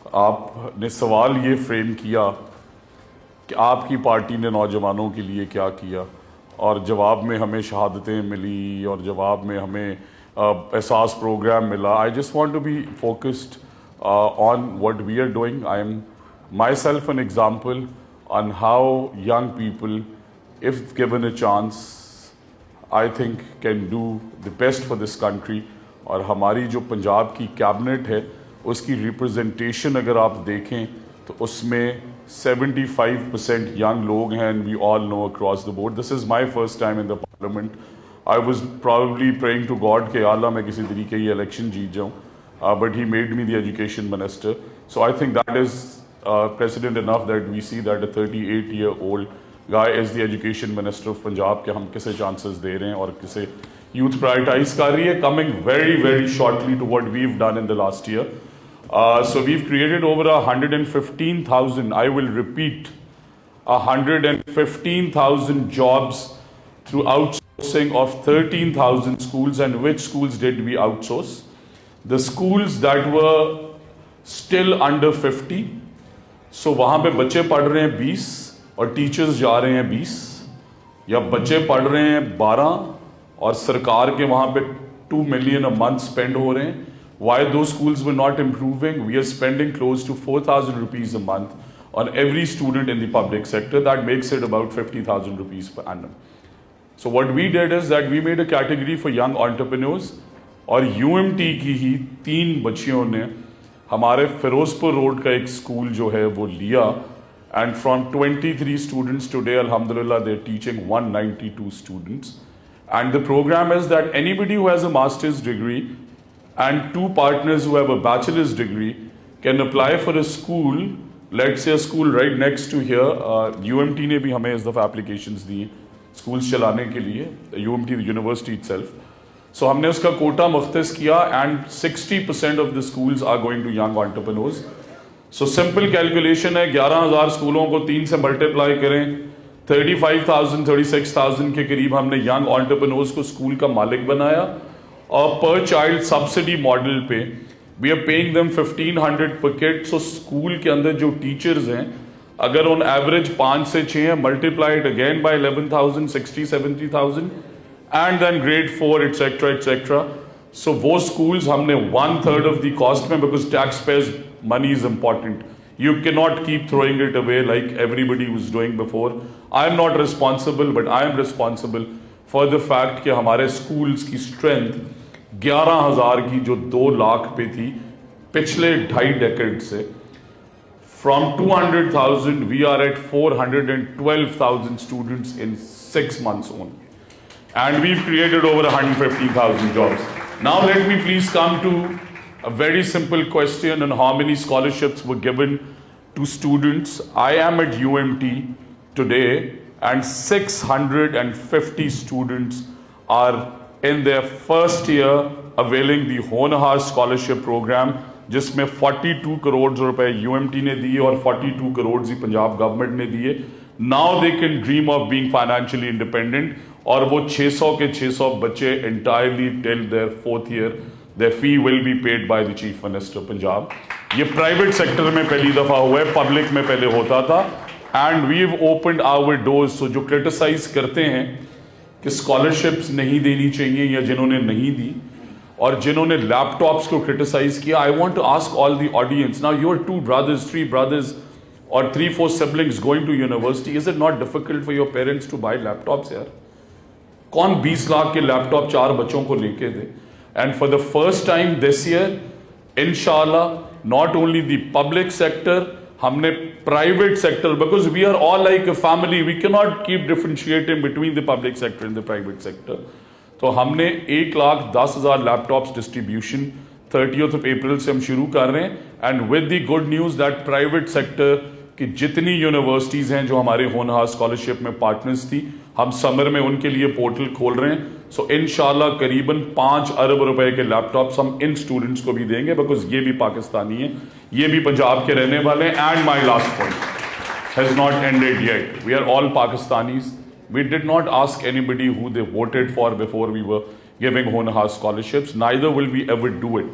आपने सवाल ये फ्रेम किया कि आपकी पार्टी ने नौजवानों के लिए क्या किया, और जवाब में हमें शहादतें मिली और जवाब में हमें एहसास प्रोग्राम मिला. I just want to be focused on what we are doing. I am myself an example on how young people, if given a chance, I think can do the best for this country. और हमारी जो पंजाब की cabinet है उसकी representation अगर आप देखें तो उसमें 75% यंग लोग हैं, and we all know across the board. This is my first time in the parliament. I was probably praying to God कि अल्लाह मैं किसी तरीके ये इलेक्शन जीत जाऊँ. But he made me the education minister. So I think that is precedent enough that we see that a 38-year-old guy is the education minister of Punjab. कि हम किसे chances दे रहे हैं और किसे youth prioritize कर रही है. Coming very, very shortly to what we've done in the last year. So we've created over 115,000, I will repeat, 115,000 jobs through outsourcing of 13,000 schools. And which schools did we outsource? The schools that were still under 50. So वहाँ पे बच्चे पढ़ रहे हैं 20 और teachers जा रहे हैं 20, या बच्चे पढ़ रहे हैं 12 और सरकार के वहाँ पे 2 million a month spend हो रहे हैं. Why those schools were not improving? We are spending close to 4,000 rupees a month on every student in the public sector. That makes it about 50,000 rupees per annum. So what we did is that we made a category for young entrepreneurs. और UMT की ही 3 बच्चियों ने हमारे Firozpur road का एक school जो है वो लिया, एंड फ्रॉम 23 स्टूडेंट्स टुडे अल्हम्दुलिल्लाह they are teaching 192 students. And the programme is that anybody who has a master's degree and 2 partners who have a bachelor's degree can apply for a school, let's say a school right next to here. UMT ने भी हमें इस दफ़ा applications the schools चलाने के लिए, UMT the university itself. So हमने उसका कोटा मुख्तस किया, and 60% of the schools are going to young entrepreneurs. So simple calculation है, 11,000 स्कूलों को 3 से मल्टीप्लाई करें, 35,000 36,000 के करीब हमने यंग entrepreneurs को स्कूल का मालिक बनाया. और पर चाइल्ड सब्सिडी मॉडल पे we are paying them 1,500 per kid. So school के अंदर जो टीचर्स हैं अगर ऑन एवरेज 5 से 6 हैं, multiplied again bye 11,000, 60-70,000, and then grade 4 etc etc. So वो schools हमने 1/3 of the cost में, because taxpayers money is important. You cannot keep throwing it away like everybody was doing before. I am not responsible, but I am responsible for the fact कि हमारे schools की strength 11,000 की जो 2 लाख पे थी पिछले 2.5 decade से, from 200,000 we are at 412,000 students in 6 months only. And we've created over 150,000 jobs. Now let me please come to a very simple question on how many scholarships were given to students. I am at UMT today and 650 students are in their first year availing the Honorar Scholarship Program, जिसमें 42 करोड़ रुपए UMT ने दिए और 42 करोड़ ही Punjab government ने दिए. Now they can dream of being financially independent. और वो 600 के 600 बच्चे entirely till their 4th year, their fee will be paid by the Chief Minister Punjab. ये प्राइवेट सेक्टर में पहली दफ़ा हुआ है, पब्लिक में पहले होता था. And we have opened our doors. So जो क्रिटिसाइज करते हैं कि स्कॉलरशिप्स नहीं देनी चाहिए या जिन्होंने नहीं दी और जिन्होंने लैपटॉप्स को क्रिटिसाइज किया, I want to ask all the audience, now your 2 brothers, 3 brothers or 3-4 siblings going to university, is it not difficult for your parents to buy laptops यार? कौन 20 लाख के लैपटॉप 4 बच्चों को लेके दे? And for the first time this year इंशाल्लाह not only the public sector, हमने private sector, because we are all like a family, we can not keep differentiating between the public sector and the private sector. तो हमने 1,10,000 laptops distribution 30th of April से हम शुरू कर रहे हैं. And with the good news that private sector कि जितनी यूनिवर्सिटीज़ हैं जो हमारे होनहार स्कॉलरशिप में पार्टनर्स थी, हम समर में उनके लिए पोर्टल खोल रहे हैं. सो इंशाल्लाह करीबन 5 अरब रुपए के लैपटॉप्स हम इन स्टूडेंट्स को भी देंगे, बिकॉज ये भी पाकिस्तानी हैं, ये भी पंजाब के रहने वाले हैं. And my last point has not ended yet. We are all Pakistanis. We did not ask anybody who they voted for before we were giving Honorar scholarships. Neither will we ever do it.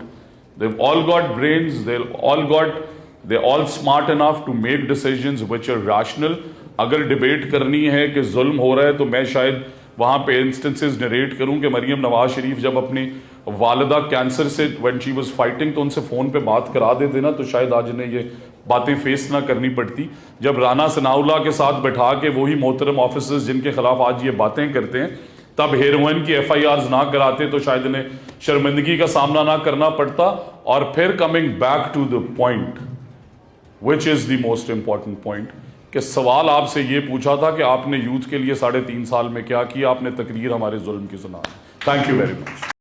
They've all got brains, they've all got they all smart enough to make decisions which are rational. अगर debate करनी है कि जुल्म हो रहा है तो मैं शायद वहाँ पे इंस्टेंसेस नरेट करूँ कि मरीम नवाज शरीफ जब अपनी वालिदा कैंसर से व्हेन शी वाज फाइटिंग तो उनसे फ़ोन पे बात करा देते ना, तो शायद आज इन्हें ये बातें फेस ना करनी पड़ती। जब राना सनाउल्लाह के साथ बैठा के वही मोहतरम ऑफिसर्स जिनके खिलाफ आज ये बातें करते हैं तब हेरोइन की FIRs ना कराते तो शायद इन्हें शर्मिंदगी का सामना ना करना पड़ता। और फिर coming back to the point which is the most important point, कि सवाल आपसे ये पूछा था कि आपने यूथ के लिए 3.5 साल में क्या किया, आपने तकरीर हमारे जुल्म की सुना। Thank you very much.